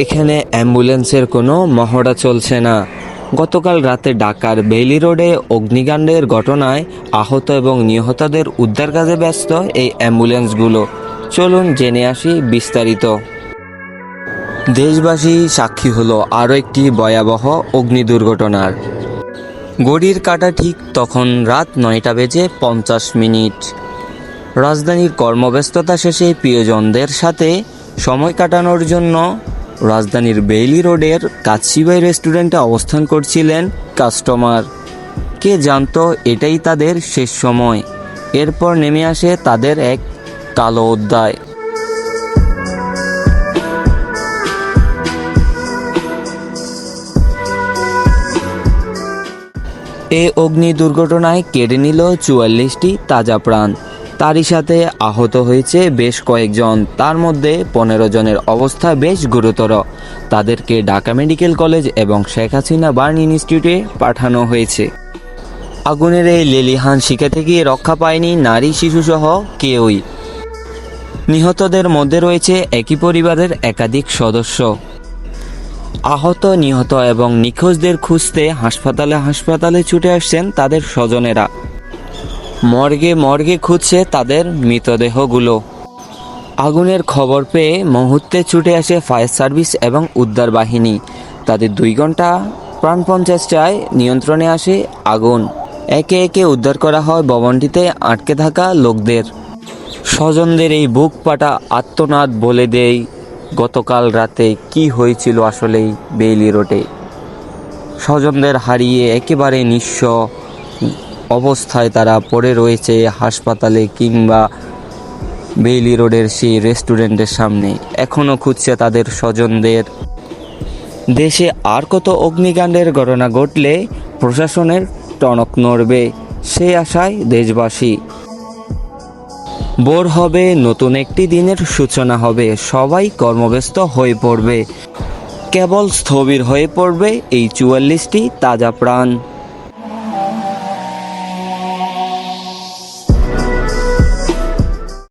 এখানে অ্যাম্বুলেন্সের কোনো মহড়া চলছে না। গতকাল রাতে ঢাকার বেইলি রোডে অগ্নিকাণ্ডের ঘটনায় আহত এবং নিহতদের উদ্ধার কাজে ব্যস্ত এই অ্যাম্বুলেন্সগুলো। চলুন জেনে আসি বিস্তারিত। দেশবাসী সাক্ষী হলো আরও একটি ভয়াবহ অগ্নি দুর্ঘটনার। ঘড়ির কাঁটা ঠিক তখন রাত 9:50। রাজধানীর কর্মব্যস্ততা শেষে প্রিয়জনদের সাথে সময় কাটানোর জন্য রাজধানীর বেইলি রোডের কাচ্চিবাই রেস্টুরেন্টে অবস্থান করছিলেন কাস্টমার। কে জানতো এটাই তাদের শেষ সময়। এরপর নেমে আসে তাদের এক কালো অধ্যায়। এই অগ্নি দুর্ঘটনায় কেড়ে নিল 44টি তাজা প্রাণ। তারই সাথে আহত হয়েছে বেশ কয়েকজন, তার মধ্যে 15 জনের অবস্থা বেশ গুরুতর। তাদেরকে ঢাকা মেডিকেল কলেজ এবং শেখ হাসিনা বার্ন ইনস্টিটিউটে পাঠানো হয়েছে। আগুনের এই লেলিহান শিখা থেকে রক্ষা পায়নি নারী শিশুসহ কেউই। নিহতদের মধ্যে রয়েছে একই পরিবারের একাধিক সদস্য। আহত, নিহত এবং নিখোঁজদের খুঁজতে হাসপাতালে ছুটে আসছেন তাদের স্বজনেরা। মর্গে খুঁজছে তাদের মৃতদেহগুলো। আগুনের খবর পেয়ে মুহূর্তে ছুটে আসে ফায়ার সার্ভিস এবং উদ্ধার বাহিনী। তাদের 2 ঘন্টা প্রাণপণ চেষ্টায় নিয়ন্ত্রণে আসে আগুন। একে একে উদ্ধার করা হয় ভবনটিতে আটকে থাকা লোকদের। স্বজনদের এই বুক ফাটা আর্তনাদ বলে দেয় গতকাল রাতে কি হয়েছিল আসলেই বেইলি রোডে। স্বজনদের হারিয়ে একেবারে নিঃস্ব অবস্থায় তারা পড়ে রয়েছে হাসপাতালে কিংবা বেইলি রোডের সেই রেস্টুরেন্টের সামনে। এখনও খুঁজছে তাদের স্বজনদের। দেশে আর কত অগ্নিকাণ্ডের ঘটনা ঘটলে প্রশাসনের টনক নড়বে, সেই আশায় দেশবাসী। ভোর হবে, নতুন একটি দিনের সূচনা হবে, সবাই কর্মব্যস্ত হয়ে পড়বে। কেবল স্থবির হয়ে পড়বে এই 44টি তাজা প্রাণ।